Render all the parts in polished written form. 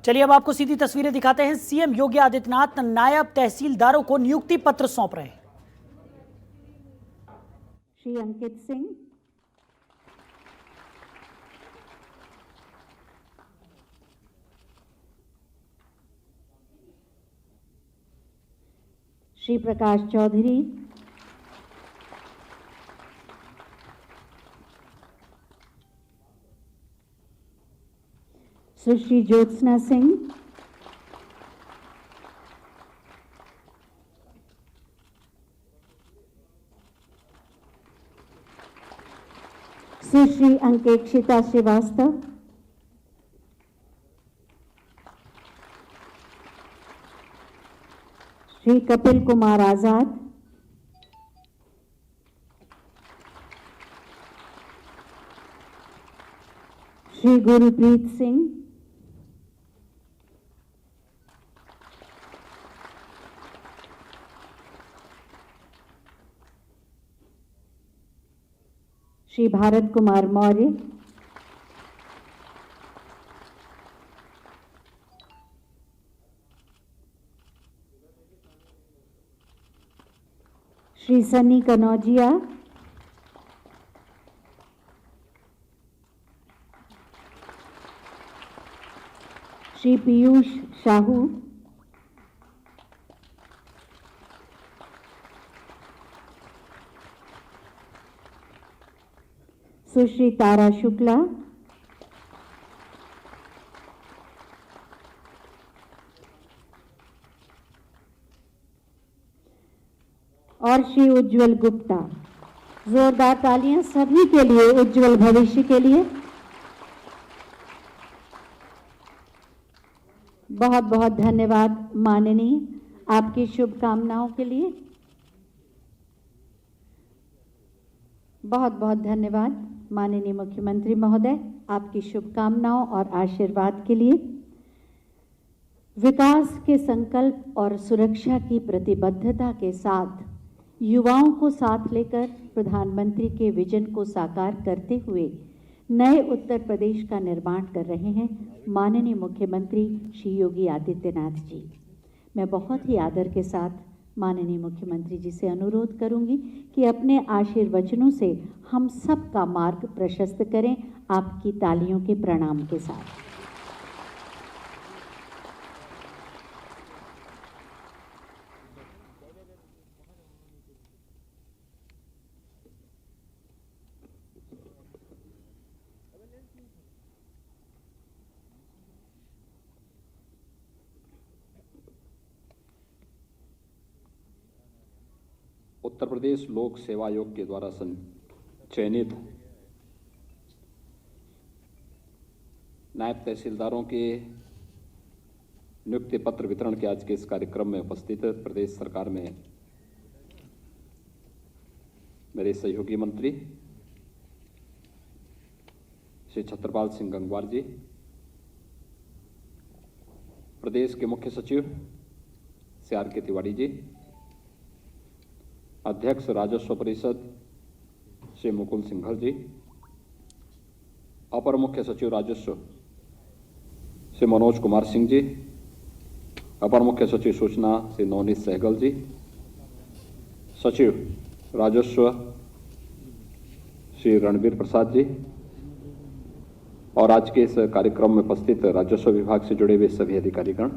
चलिए अब आपको सीधी तस्वीरें दिखाते हैं। सीएम योगी आदित्यनाथ नायब तहसीलदारों को नियुक्ति पत्र सौंप रहे हैं। श्री अंकित सिंह, श्री प्रकाश चौधरी, सुश्री ज्योत्सना सिंह, सुश्री अंकेक्षिता श्रीवास्तव, श्री कपिल कुमार आजाद, श्री गुरप्रीत सिंह, श्री भारत कुमार मौर्य, श्री सनी कनौजिया, श्री पीयूष साहू, सुश्री तारा शुक्ला, और श्री उज्जवल गुप्ता। जोरदार तालियां सभी के लिए, उज्जवल भविष्य के लिए। बहुत बहुत धन्यवाद माननीय, आपकी शुभकामनाओं के लिए बहुत बहुत धन्यवाद माननीय मुख्यमंत्री महोदय, आपकी शुभकामनाओं और आशीर्वाद के लिए। विकास के संकल्प और सुरक्षा की प्रतिबद्धता के साथ युवाओं को साथ लेकर प्रधानमंत्री के विजन को साकार करते हुए नए उत्तर प्रदेश का निर्माण कर रहे हैं माननीय मुख्यमंत्री श्री योगी आदित्यनाथ जी। मैं बहुत ही आदर के साथ माननीय मुख्यमंत्री जी से अनुरोध करूंगी कि अपने आशीर्वचनों से हम सब का मार्ग प्रशस्त करें, आपकी तालियों के प्रणाम के साथ। उत्तर प्रदेश लोक सेवा आयोग के द्वारा चयनित नायब तहसीलदारों के नियुक्ति पत्र वितरण के आज के इस कार्यक्रम में उपस्थित प्रदेश सरकार में मेरे सहयोगी मंत्री श्री छत्रपाल सिंह गंगवार जी, प्रदेश के मुख्य सचिव श्री आर के तिवारी जी, अध्यक्ष राजस्व परिषद श्री मुकुल सिंघल जी, अपर मुख्य सचिव राजस्व श्री मनोज कुमार सिंह जी, अपर मुख्य सचिव सूचना श्री नवनीत सहगल जी, सचिव राजस्व श्री रणबीर प्रसाद जी, और आज के इस कार्यक्रम में उपस्थित राजस्व विभाग से जुड़े हुए सभी अधिकारीगण,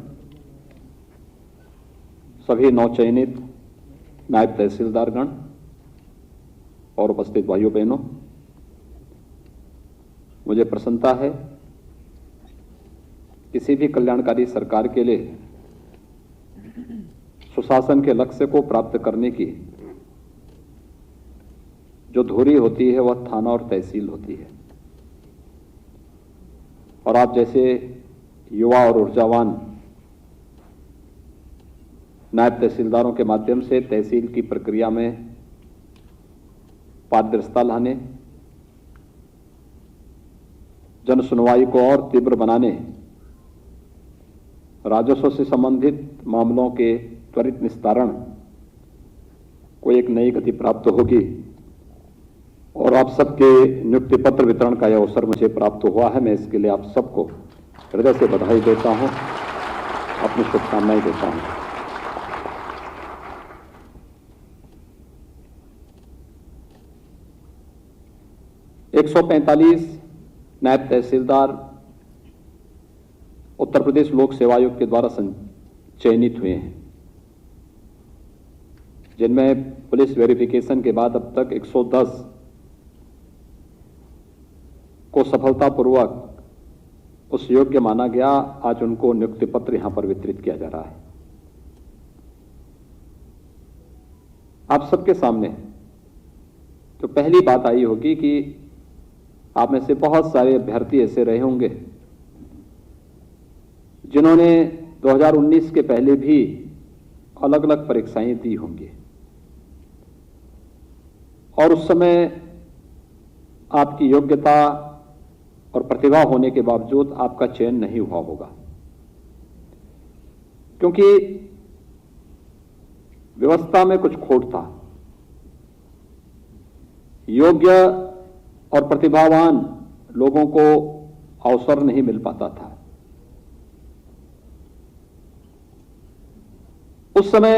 सभी नवचयनित नायब तहसीलदारगण और उपस्थित भाइयों बहनों, मुझे प्रसन्नता है किसी भी कल्याणकारी सरकार के लिए सुशासन के लक्ष्य को प्राप्त करने की जो धुरी होती है वह थाना और तहसील होती है। और आप जैसे युवा और ऊर्जावान नायब तहसीलदारों के माध्यम से तहसील की प्रक्रिया में पारदर्शिता लाने, जन सुनवाई को और तीव्र बनाने, राजस्व से संबंधित मामलों के त्वरित निस्तारण को एक नई गति प्राप्त होगी। और आप सबके नियुक्ति पत्र वितरण का यह अवसर मुझे प्राप्त हुआ है। मैं इसके लिए आप सबको हृदय से बधाई देता हूं, अपनी शुभकामनाएं देता हूं। एक 145 नायब तहसीलदार उत्तर प्रदेश लोक सेवा आयोग के द्वारा चयनित हुए हैं, जिनमें पुलिस वेरिफिकेशन के बाद अब तक 110 को सफलतापूर्वक उस योग्य माना गया। आज उनको नियुक्ति पत्र यहां पर वितरित किया जा रहा है। आप सबके सामने तो पहली बात आई होगी कि आप में से बहुत सारे अभ्यर्थी ऐसे रहे होंगे जिन्होंने 2019 के पहले भी अलग अलग परीक्षाएं दी होंगी और उस समय आपकी योग्यता और प्रतिभा होने के बावजूद आपका चयन नहीं हुआ होगा, क्योंकि व्यवस्था में कुछ खोट था। योग्य और प्रतिभावान लोगों को अवसर नहीं मिल पाता था। उस समय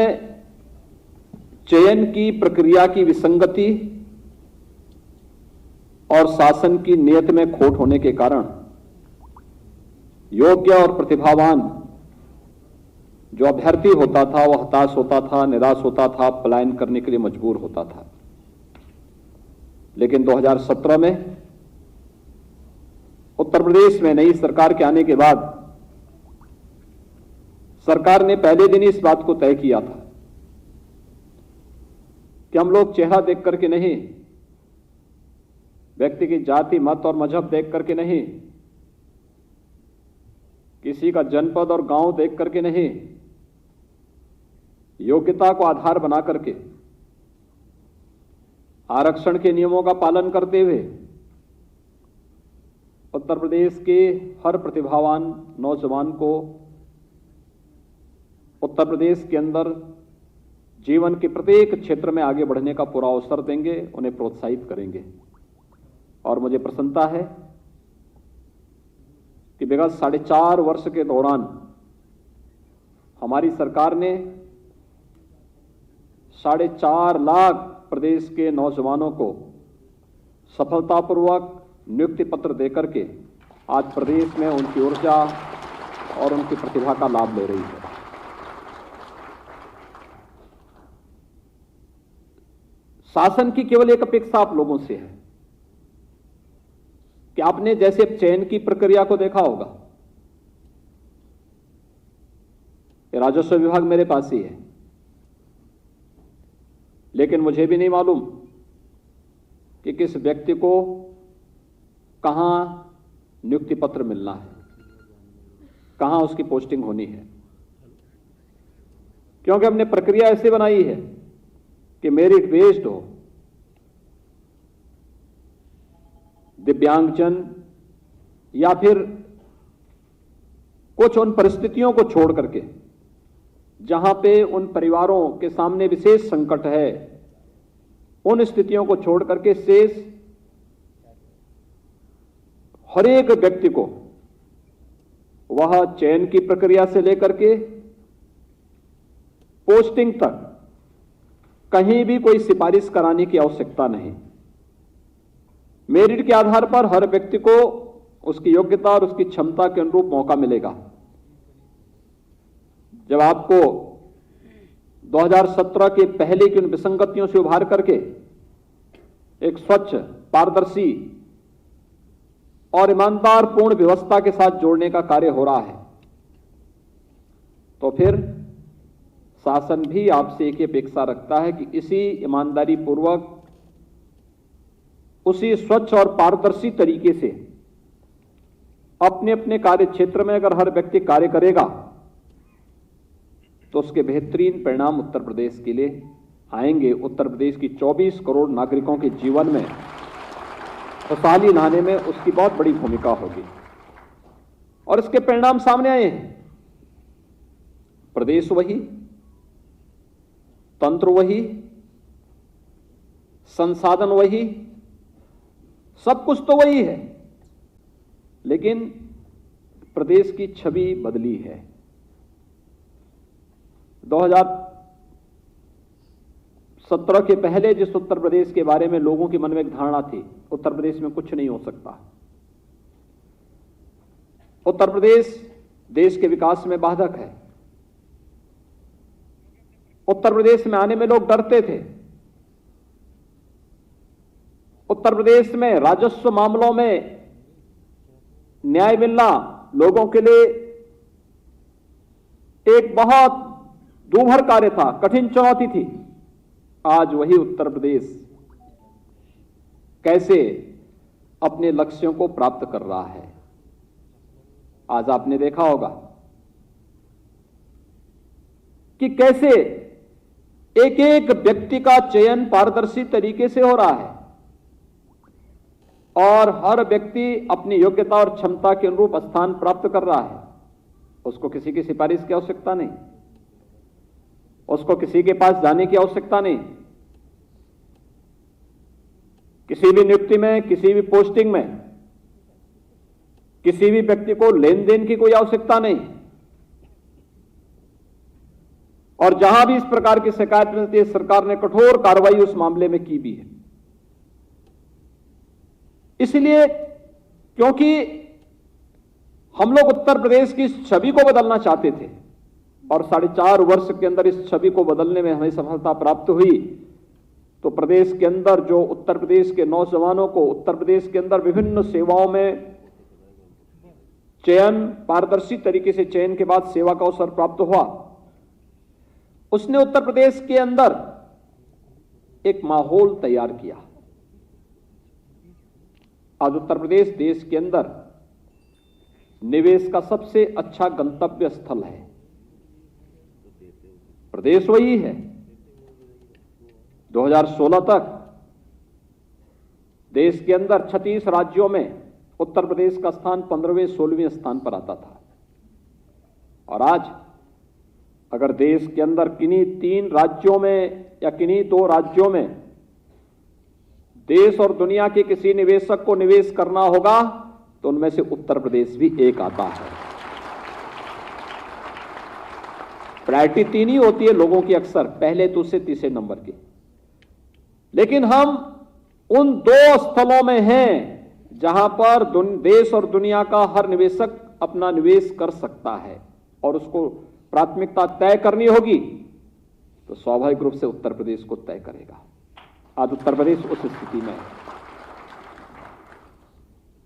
चयन की प्रक्रिया की विसंगति और शासन की नीयत में खोट होने के कारण योग्य और प्रतिभावान जो अभ्यर्थी होता था वह हताश होता था, निराश होता था, पलायन करने के लिए मजबूर होता था। लेकिन 2017 में उत्तर प्रदेश में नई सरकार के आने के बाद सरकार ने पहले दिन इस बात को तय किया था कि हम लोग चेहरा देख करके नहीं, व्यक्ति की जाति, मत और मजहब देख करके नहीं, किसी का जनपद और गांव देख करके नहीं, योग्यता को आधार बना करके आरक्षण के नियमों का पालन करते हुए उत्तर प्रदेश के हर प्रतिभावान नौजवान को उत्तर प्रदेश के अंदर जीवन के प्रत्येक क्षेत्र में आगे बढ़ने का पूरा अवसर देंगे, उन्हें प्रोत्साहित करेंगे। और मुझे प्रसन्नता है कि विगत 4.5 वर्ष के दौरान हमारी सरकार ने 4.5 लाख प्रदेश के नौजवानों को सफलतापूर्वक नियुक्ति पत्र देकर के आज प्रदेश में उनकी ऊर्जा और उनकी प्रतिभा का लाभ ले रही है। शासन की केवल एक अपेक्षा आप लोगों से है कि आपने जैसे चयन की प्रक्रिया को देखा होगा, ये राजस्व विभाग मेरे पास ही है, लेकिन मुझे भी नहीं मालूम कि किस व्यक्ति को कहां नियुक्ति पत्र मिलना है, कहां उसकी पोस्टिंग होनी है, क्योंकि हमने प्रक्रिया ऐसे बनाई है कि मेरिट बेस्ड हो। दिव्यांगजन या फिर कुछ उन परिस्थितियों को छोड़ करके जहां पे उन परिवारों के सामने विशेष संकट है, उन स्थितियों को छोड़ करके शेष हर एक व्यक्ति को वह चयन की प्रक्रिया से लेकर के पोस्टिंग तक कहीं भी कोई सिफारिश कराने की आवश्यकता नहीं। मेरिट के आधार पर हर व्यक्ति को उसकी योग्यता और उसकी क्षमता के अनुरूप मौका मिलेगा। जब आपको 2017 के पहले की उन विसंगतियों से उभार करके एक स्वच्छ, पारदर्शी और ईमानदार पूर्ण व्यवस्था के साथ जोड़ने का कार्य हो रहा है, तो फिर शासन भी आपसे एक अपेक्षा रखता है कि इसी ईमानदारी पूर्वक, उसी स्वच्छ और पारदर्शी तरीके से अपने अपने कार्य क्षेत्र में अगर हर व्यक्ति कार्य करेगा तो उसके बेहतरीन परिणाम उत्तर प्रदेश के लिए आएंगे। उत्तर प्रदेश की 24 करोड़ नागरिकों के जीवन में खुशहाली लाने में उसकी बहुत बड़ी भूमिका होगी और इसके परिणाम सामने आए हैं। प्रदेश वही, तंत्र वही, संसाधन वही, सब कुछ तो वही है, लेकिन प्रदेश की छवि बदली है। 2017 के पहले जिस उत्तर प्रदेश के बारे में लोगों के मन में एक धारणा थी, उत्तर प्रदेश में कुछ नहीं हो सकता, उत्तर प्रदेश देश के विकास में बाधक है, उत्तर प्रदेश में आने में लोग डरते थे, उत्तर प्रदेश में राजस्व मामलों में न्याय मिलना लोगों के लिए एक बहुत दूभर कार्य था, कठिन चुनौती थी। आज वही उत्तर प्रदेश कैसे अपने लक्ष्यों को प्राप्त कर रहा है। आज आपने देखा होगा कि कैसे एक एक व्यक्ति का चयन पारदर्शी तरीके से हो रहा है और हर व्यक्ति अपनी योग्यता और क्षमता के अनुरूप स्थान प्राप्त कर रहा है। उसको किसी की सिफारिश की आवश्यकता नहीं, उसको किसी के पास जाने की आवश्यकता नहीं, किसी भी नियुक्ति में, किसी भी पोस्टिंग में किसी भी व्यक्ति को लेन देन की कोई आवश्यकता नहीं। और जहां भी इस प्रकार की शिकायत मिलती है, सरकार ने कठोर कार्रवाई उस मामले में की भी है। इसलिए क्योंकि हम लोग उत्तर प्रदेश की छवि को बदलना चाहते थे और 4.5 वर्ष के अंदर इस छवि को बदलने में हमें सफलता प्राप्त हुई, तो प्रदेश के अंदर जो उत्तर प्रदेश के नौजवानों को उत्तर प्रदेश के अंदर विभिन्न सेवाओं में चयन, पारदर्शी तरीके से चयन के बाद सेवा का अवसर प्राप्त हुआ, उसने उत्तर प्रदेश के अंदर एक माहौल तैयार किया। आज उत्तर प्रदेश देश के अंदर निवेश का सबसे अच्छा गंतव्य स्थल है। प्रदेश वही है। 2016 तक देश के अंदर 36 राज्यों में उत्तर प्रदेश का स्थान 15वें 16वें स्थान पर आता था और आज अगर देश के अंदर किन्हीं 3 राज्यों में या किन्हीं 2 राज्यों में देश और दुनिया के किसी निवेशक को निवेश करना होगा तो उनमें से उत्तर प्रदेश भी एक आता है। प्रायोरिटी 3 ही होती है लोगों की, अक्सर पहले, दूसरे, तीसरे नंबर की, लेकिन हम उन 2 स्थलों में हैं जहां पर देश और दुनिया का हर निवेशक अपना निवेश कर सकता है और उसको प्राथमिकता तय करनी होगी तो स्वाभाविक रूप से उत्तर प्रदेश को तय करेगा। आज उत्तर प्रदेश उस स्थिति में है।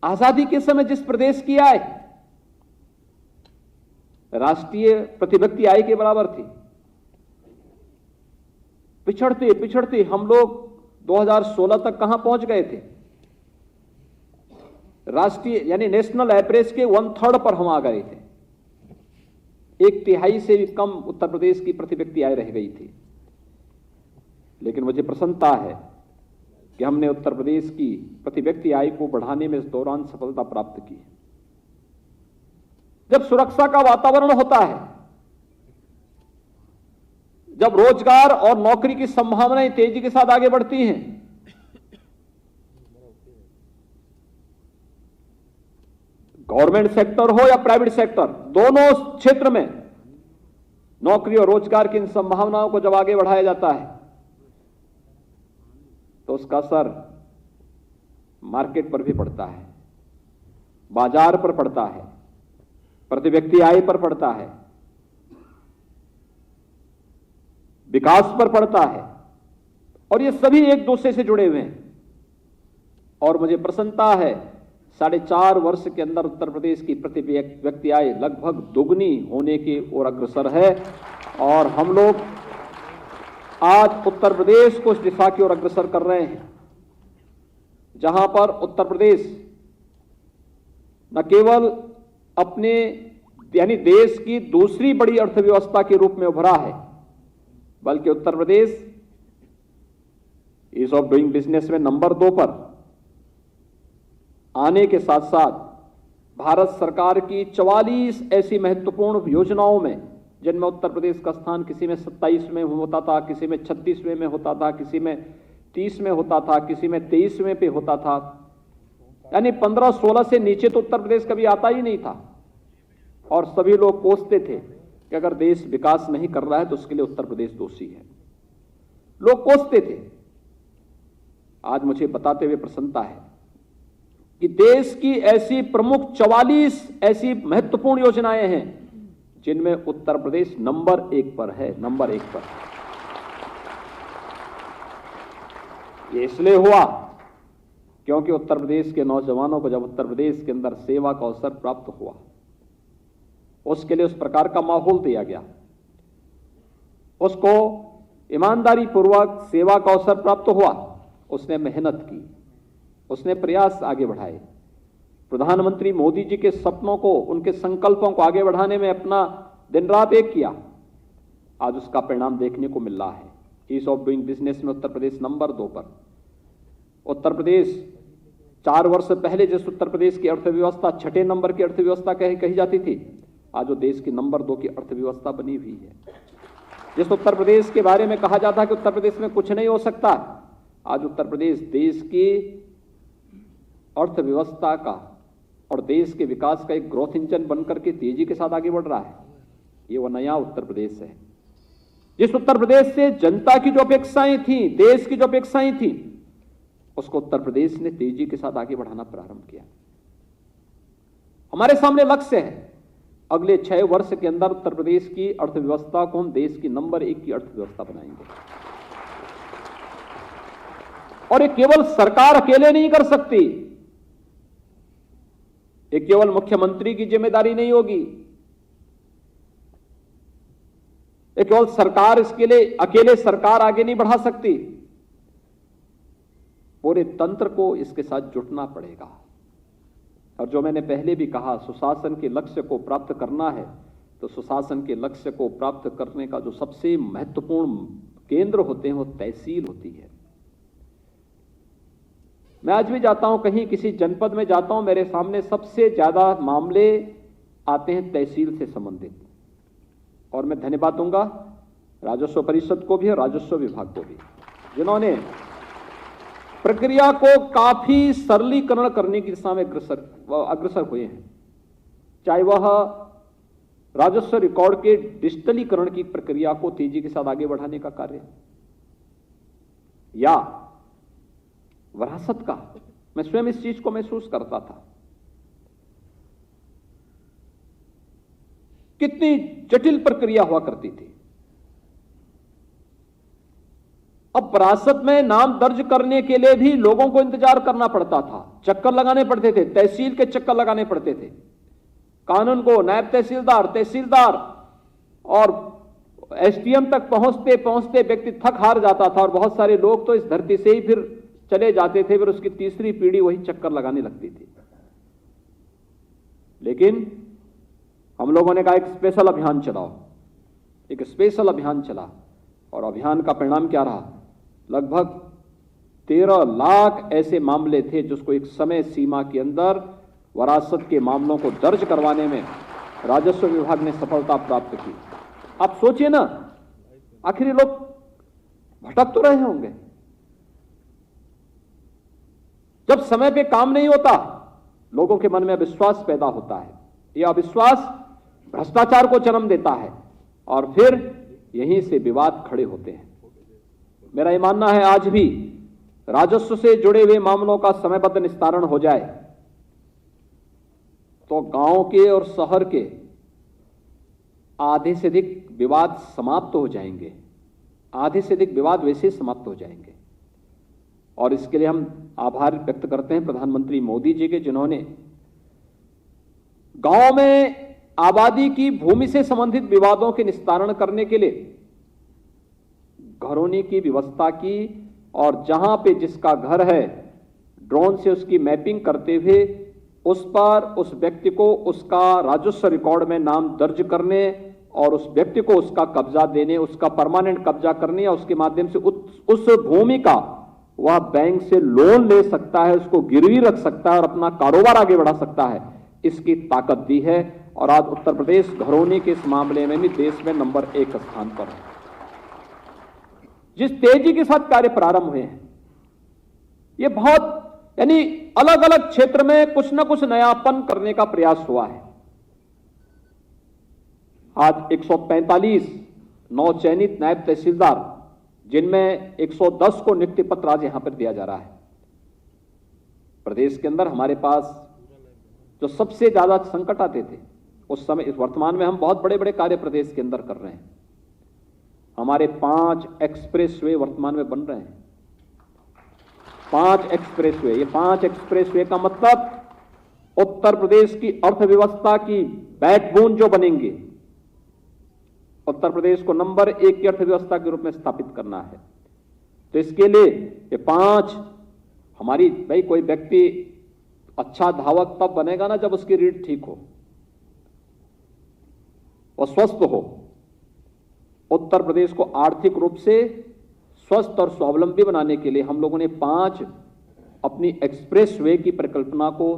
आजादी के समय जिस प्रदेश की आय राष्ट्रीय प्रतिव्यक्ति आय के बराबर थी, पिछड़ते पिछड़ते हम लोग 2016 तक कहां पहुंच गए थे? राष्ट्रीय यानी नेशनल एवरेज के 1/3 पर हम आ गए थे। 1/3 से भी कम उत्तर प्रदेश की प्रति व्यक्ति आय रह गई थी। लेकिन मुझे प्रसन्नता है कि हमने उत्तर प्रदेश की प्रति व्यक्ति आय को बढ़ाने में इस दौरान सफलता प्राप्त की। जब सुरक्षा का वातावरण होता है, जब रोजगार और नौकरी की संभावनाएं तेजी के साथ आगे बढ़ती हैं, गवर्नमेंट सेक्टर हो या प्राइवेट सेक्टर, दोनों क्षेत्र में नौकरी और रोजगार की इन संभावनाओं को जब आगे बढ़ाया जाता है तो उसका असर मार्केट पर भी पड़ता है, बाजार पर पड़ता है, प्रति व्यक्ति आय पर पड़ता है, विकास पर पड़ता है और ये सभी एक दूसरे से जुड़े हुए हैं। और मुझे प्रसन्नता है 4.5 वर्ष के अंदर उत्तर प्रदेश की प्रति व्यक्ति आय लगभग दोगुनी होने की ओर अग्रसर है और हम लोग आज उत्तर प्रदेश को इस दिशा की ओर अग्रसर कर रहे हैं जहां पर उत्तर प्रदेश न केवल अपने यानी देश की दूसरी बड़ी अर्थव्यवस्था के रूप में उभरा है, बल्कि Uttar Pradesh ease of doing business में नंबर 2 पर आने के साथ साथ भारत सरकार की 44 ऐसी महत्वपूर्ण योजनाओं में, जिनमें उत्तर प्रदेश का स्थान किसी में 27वें होता था, किसी में 36वें में होता था, किसी में 30 में होता था, किसी में 23वें पे होता था, यानी 15-16 से नीचे तो उत्तर प्रदेश कभी आता ही नहीं था। और सभी लोग कोसते थे कि अगर देश विकास नहीं कर रहा है तो उसके लिए उत्तर प्रदेश दोषी है। लोग कोसते थे। आज मुझे बताते हुए प्रसन्नता है कि देश की ऐसी प्रमुख 44 ऐसी महत्वपूर्ण योजनाएं हैं जिनमें उत्तर प्रदेश नंबर 1 पर है, नंबर 1 पर। ये इसलिए हुआ क्योंकि उत्तर प्रदेश के नौजवानों को जब उत्तर प्रदेश के अंदर सेवा का अवसर प्राप्त हुआ, उसके लिए उस प्रकार का माहौल दिया गया, उसको ईमानदारी पूर्वक सेवा का अवसर प्राप्त हुआ, उसने मेहनत की, उसने प्रयास आगे बढ़ाए, प्रधानमंत्री मोदी जी के सपनों को, उनके संकल्पों को आगे बढ़ाने में अपना दिन रात एक किया। आज उसका परिणाम देखने को मिल रहा है। ईज ऑफ डूइंग बिजनेस में उत्तर प्रदेश नंबर 2 पर। उत्तर प्रदेश 4 वर्ष पहले जिस उत्तर प्रदेश की अर्थव्यवस्था 6ठे नंबर की अर्थव्यवस्था कही जाती थी, आज वो देश की नंबर 2 की अर्थव्यवस्था बनी हुई है। जिस उत्तर प्रदेश के बारे में कहा जाता है कि उत्तर प्रदेश में कुछ नहीं हो सकता, आज उत्तर प्रदेश देश की अर्थव्यवस्था का और देश के विकास का एक ग्रोथ इंजन बनकर के तेजी के साथ आगे बढ़ रहा है। ये वो नया उत्तर प्रदेश है। जिस उत्तर प्रदेश से जनता की जो अपेक्षाएं थी, देश की जो अपेक्षाएं थी, उसको उत्तर प्रदेश ने तेजी के साथ आगे बढ़ाना प्रारंभ किया। हमारे सामने लक्ष्य है, अगले 6 वर्ष के अंदर उत्तर प्रदेश की अर्थव्यवस्था को हम देश की नंबर 1 की अर्थव्यवस्था बनाएंगे। और ये केवल सरकार अकेले नहीं कर सकती, ये केवल मुख्यमंत्री की जिम्मेदारी नहीं होगी, ये केवल सरकार इसके लिए अकेले सरकार आगे नहीं बढ़ा सकती, पूरे तंत्र को इसके साथ जुटना पड़ेगा। और जो मैंने पहले भी कहा, सुशासन के लक्ष्य को प्राप्त करना है तो सुशासन के लक्ष्य को प्राप्त करने का जो सबसे महत्वपूर्ण केंद्र होते हैं वो तहसील होती है। मैं आज भी जाता हूं, कहीं किसी जनपद में जाता हूं, मेरे सामने सबसे ज्यादा मामले आते हैं तहसील से संबंधित। और मैं धन्यवाद दूंगा राजस्व परिषद को भी और राजस्व विभाग को भी, जिन्होंने प्रक्रिया को काफी सरलीकरण करने की दिशा में अग्रसर हुए हैं। चाहे वह राजस्व रिकॉर्ड के डिजिटलीकरण की प्रक्रिया को तेजी के साथ आगे बढ़ाने का कार्य, या विरासत का, मैं स्वयं इस चीज को महसूस करता था। कितनी जटिल प्रक्रिया हुआ करती थी। अब विरासत में नाम दर्ज करने के लिए भी लोगों को इंतजार करना पड़ता था, चक्कर लगाने पड़ते थे, तहसील के चक्कर लगाने पड़ते थे। कानून को नायब तहसीलदार, तहसीलदार और एसडीएम तक पहुंचते पहुंचते व्यक्ति थक हार जाता था, और बहुत सारे लोग तो इस धरती से ही फिर चले जाते थे, फिर उसकी तीसरी पीढ़ी वही चक्कर लगाने लगती थी। लेकिन हम लोगों ने कहा एक स्पेशल अभियान चलाओ, एक स्पेशल अभियान चला, और अभियान का परिणाम क्या रहा? लगभग 13 लाख ऐसे मामले थे जिसको एक समय सीमा के अंदर विरासत के मामलों को दर्ज करवाने में राजस्व विभाग ने सफलता प्राप्त की। आप सोचिए ना, आखिर ये लोग भटक तो रहे होंगे। जब समय पे काम नहीं होता, लोगों के मन में अविश्वास पैदा होता है। यह अविश्वास भ्रष्टाचार को जन्म देता है, और फिर यहीं से विवाद खड़े होते हैं। मेरा यह मानना है, आज भी राजस्व से जुड़े हुए मामलों का समयबद्ध निस्तारण हो जाए तो गांव के और शहर के आधे से अधिक विवाद समाप्त हो जाएंगे, आधे से अधिक विवाद वैसे समाप्त हो जाएंगे। और इसके लिए हम आभार व्यक्त करते हैं प्रधानमंत्री मोदी जी के, जिन्होंने गांव में आबादी की भूमि से संबंधित विवादों के निस्तारण करने के लिए घरौनी की व्यवस्था की, और जहां पे जिसका घर है ड्रोन से उसकी मैपिंग करते हुए उस पर उस व्यक्ति को उसका राजस्व रिकॉर्ड में नाम दर्ज करने और उस व्यक्ति को उसका कब्जा देने, उसका परमानेंट कब्जा करने, या उसके माध्यम से उस भूमि का वह बैंक से लोन ले सकता है, उसको गिरवी रख सकता है और अपना कारोबार आगे बढ़ा सकता है, इसकी ताकत दी है। और आज उत्तर प्रदेश घरौनी के इस मामले में भी देश में नंबर 1 स्थान पर है। जिस तेजी के साथ कार्य प्रारंभ हुए हैं, ये बहुत यानी अलग अलग क्षेत्र में कुछ ना कुछ नयापन करने का प्रयास हुआ है। आज 145 नवचयनित नायब तहसीलदार, जिनमें 110 को नियुक्ति पत्र आज यहां पर दिया जा रहा है। प्रदेश के अंदर हमारे पास जो सबसे ज्यादा संकट आते थे उस समय, इस वर्तमान में हम बहुत बड़े बड़े कार्य प्रदेश के अंदर कर रहे हैं। हमारे 5 एक्सप्रेसवे वर्तमान में बन रहे हैं। 5 एक्सप्रेसवे, ये 5 एक्सप्रेसवे का मतलब उत्तर प्रदेश की अर्थव्यवस्था की बैकबोन जो बनेंगे, उत्तर प्रदेश को नंबर 1 की अर्थव्यवस्था के रूप में स्थापित करना है। तो इसके लिए ये 5 हमारी, भाई कोई व्यक्ति अच्छा धावक तब बनेगा ना जब उसकी रीढ़ ठीक हो और स्वस्थ हो। उत्तर प्रदेश को आर्थिक रूप से स्वस्थ और स्वावलंबी बनाने के लिए हम लोगों ने 5 अपनी एक्सप्रेसवे की परिकल्पना को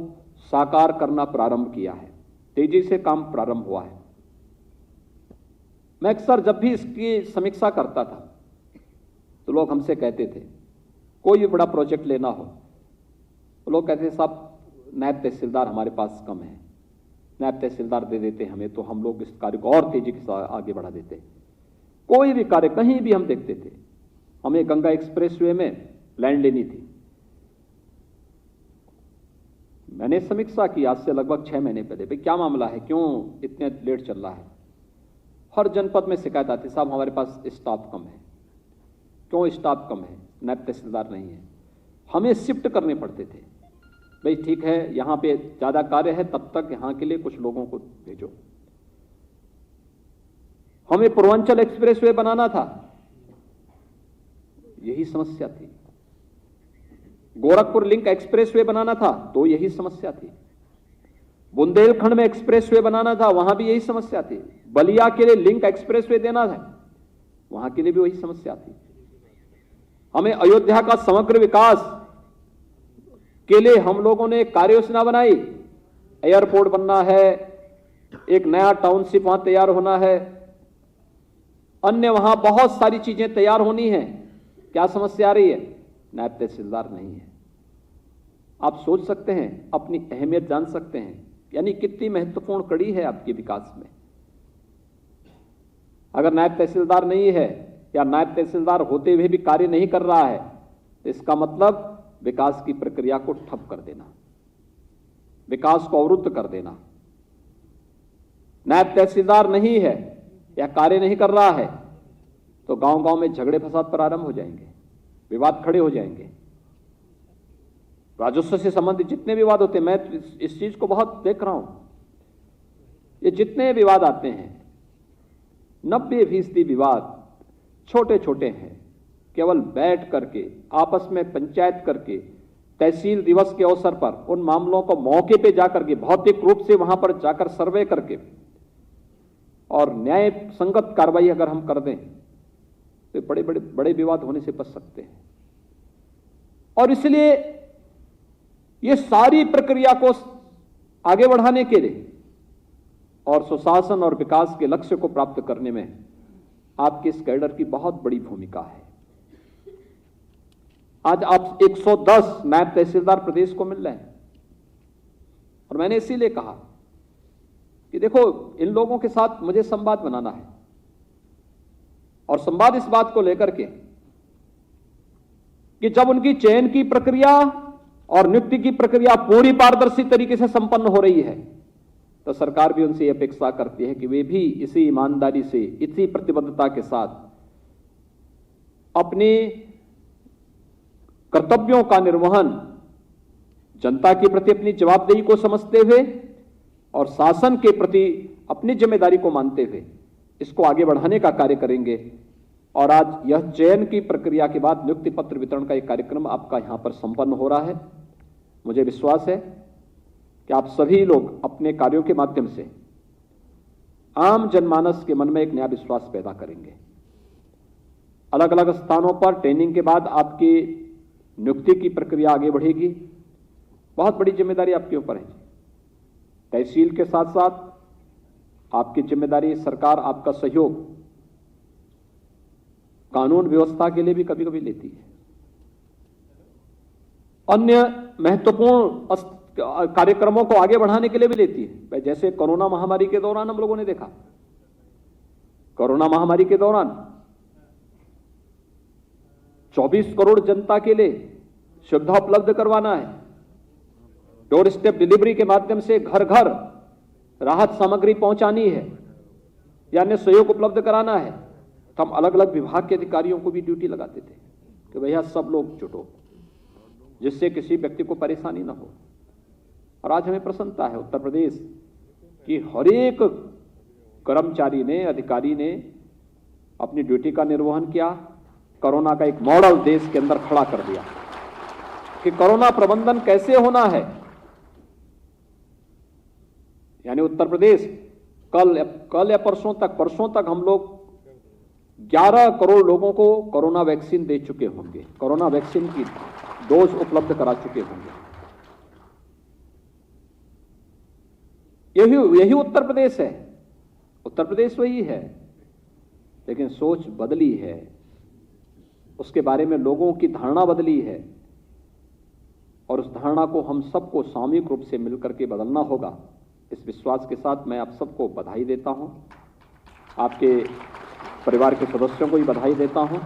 साकार करना प्रारंभ किया है। तेजी से काम प्रारंभ हुआ है। मैं अक्सर जब भी इसकी समीक्षा करता था तो लोग हमसे कहते थे, कोई भी बड़ा प्रोजेक्ट लेना हो तो लोग कहते थे साहब नायब तहसीलदार हमारे पास कम है, नायब तहसीलदार दे देते हमें तो हम लोग इस कार्य को और तेजी के साथ आगे बढ़ा देते। कोई भी कार्य कहीं भी हम देखते थे, हमें गंगा एक्सप्रेसवे में लैंड लेनी थी, मैंने समीक्षा की आज से लगभग 6 महीने पहले, भाई क्या मामला है, क्यों इतने लेट चल रहा है। हर जनपद में शिकायत आती, साहब हमारे पास स्टाफ कम है। क्यों स्टाफ कम है? नायब तहसीलदार नहीं है। हमें शिफ्ट करने पड़ते थे, भाई ठीक है यहां पे ज्यादा कार्य है, तब तक यहां के लिए कुछ लोगों को भेजो। हमें पूर्वांचल एक्सप्रेसवे बनाना था, यही समस्या थी। गोरखपुर लिंक एक्सप्रेसवे बनाना था तो यही समस्या थी। बुंदेलखंड में एक्सप्रेसवे बनाना था, वहां भी यही समस्या थी। बलिया के लिए लिंक एक्सप्रेसवे देना था, वहां के लिए भी वही समस्या थी। हमें अयोध्या का समग्र विकास के लिए हम लोगों ने कार्य योजना बनाई। एयरपोर्ट बनना है, एक नया टाउनशिप वहां तैयार होना है, अन्य वहां बहुत सारी चीजें तैयार होनी है। क्या समस्या आ रही है? नायब तहसीलदार नहीं है। आप सोच सकते हैं, अपनी अहमियत जान सकते हैं, यानी कितनी महत्वपूर्ण कड़ी है आपके विकास में। अगर नायब तहसीलदार नहीं है या नायब तहसीलदार होते हुए भी कार्य नहीं कर रहा है तो इसका मतलब विकास की प्रक्रिया को ठप कर देना, विकास को अवरुद्ध कर देना। नायब तहसीलदार नहीं है या कार्य नहीं कर रहा है तो गांव गांव में झगड़े फसाद प्रारंभ हो जाएंगे, विवाद खड़े हो जाएंगे। राजस्व से संबंधित जितने विवाद होते हैं, मैं इस चीज को बहुत देख रहा हूं, ये जितने विवाद आते हैं 90% विवाद छोटे छोटे हैं। केवल बैठ करके आपस में पंचायत करके तहसील दिवस के अवसर पर उन मामलों को मौके पे जाकर के भौतिक रूप से वहां पर जाकर सर्वे करके और न्याय संगत कार्रवाई अगर हम कर दें तो बड़े विवाद होने से बच सकते हैं। और इसलिए ये सारी प्रक्रिया को आगे बढ़ाने के लिए और सुशासन और विकास के लक्ष्य को प्राप्त करने में आपके इस कैडर की बहुत बड़ी भूमिका है। आज आप 110 नायब तहसीलदार प्रदेश को मिल रहे हैं और मैंने इसीलिए कहा कि देखो इन लोगों के साथ मुझे संवाद बनाना है और संवाद इस बात को लेकर के कि जब उनकी चयन की प्रक्रिया और नियुक्ति की प्रक्रिया पूरी पारदर्शी तरीके से संपन्न हो रही है तो सरकार भी उनसे अपेक्षा करती है कि वे भी इसी ईमानदारी से, इसी प्रतिबद्धता के साथ अपने कर्तव्यों का निर्वहन, जनता के प्रति अपनी जवाबदेही को समझते हुए और शासन के प्रति अपनी जिम्मेदारी को मानते हुए इसको आगे बढ़ाने का कार्य करेंगे। और आज यह चयन की प्रक्रिया के बाद नियुक्ति पत्र वितरण का एक कार्यक्रम आपका यहां पर संपन्न हो रहा है। मुझे विश्वास है कि आप सभी लोग अपने कार्यों के माध्यम से आम जनमानस के मन में एक नया विश्वास पैदा करेंगे। अलग अलग स्थानों पर ट्रेनिंग के बाद आपकी नियुक्ति की प्रक्रिया आगे बढ़ेगी। बहुत बड़ी जिम्मेदारी आपके ऊपर है। तहसील के साथ साथ आपकी जिम्मेदारी, सरकार आपका सहयोग कानून व्यवस्था के लिए भी कभी कभी लेती है। अन्य महत्वपूर्ण कार्यक्रमों को आगे बढ़ाने के लिए भी लेती है। जैसे कोरोना महामारी के दौरान हम लोगों ने देखा कोरोना महामारी के दौरान 24 करोड़ जनता के लिए सुविधा उपलब्ध करवाना है। डोर स्टेप डिलीवरी के माध्यम से घर घर राहत सामग्री पहुंचानी है या अन्य सहयोग उपलब्ध कराना है। तो हम अलग अलग विभाग के अधिकारियों को भी ड्यूटी लगाते थे कि भैया सब लोग जुटो, जिससे किसी व्यक्ति को परेशानी ना हो। और आज हमें प्रसन्नता है उत्तर प्रदेश की हर एक कर्मचारी ने, अधिकारी ने अपनी ड्यूटी का निर्वहन किया। कोरोना का एक मॉडल देश के अंदर खड़ा कर दिया कि कोरोना प्रबंधन कैसे होना है। यानी उत्तर प्रदेश कल या परसों तक हम लोग 11 करोड़ लोगों को कोरोना वैक्सीन दे चुके होंगे, कोरोना वैक्सीन की डोज उपलब्ध करा चुके होंगे। यही उत्तर प्रदेश है। उत्तर प्रदेश वही है, लेकिन सोच बदली है, उसके बारे में लोगों की धारणा बदली है और उस धारणा को हम सबको सामूहिक रूप से मिलकर के बदलना होगा। इस विश्वास के साथ मैं आप सबको बधाई देता हूं, आपके परिवार के सदस्यों को भी बधाई देता हूं।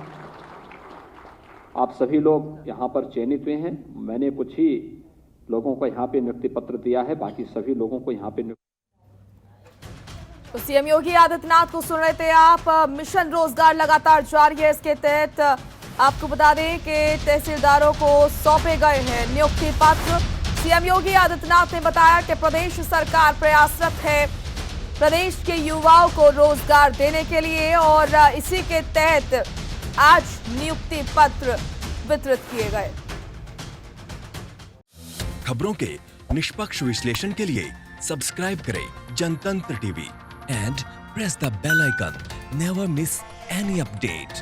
आप सभी लोग यहां पर चयनित हुए हैं। मैंने कुछ ही लोगों को यहां पे नियुक्ति पत्र दिया है, बाकी सभी लोगों को यहां पे तो सीएम योगी आदित्यनाथ को सुन रहे थे आप। मिशन रोजगार लगातार जारी है। इसके तहत आपको बता दें कि तहसीलदारों को सौंपे गए हैं नियुक्ति पत्र। सीएम योगी आदित्यनाथ ने बताया कि प्रदेश सरकार प्रयासरत है प्रदेश के युवाओं को रोजगार देने के लिए और इसी के तहत आज नियुक्ति पत्र वितरित किए गए। खबरों के निष्पक्ष विश्लेषण के लिए सब्सक्राइब करें जनतंत्र TV and press the bell icon. Never miss any update.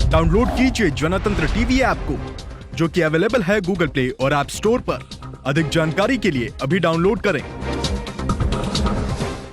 Download कीजिए जनतंत्र टीवी ऐप को, जो कि अवेलेबल है गूगल प्ले और ऐप स्टोर पर। अधिक जानकारी के लिए अभी डाउनलोड करें।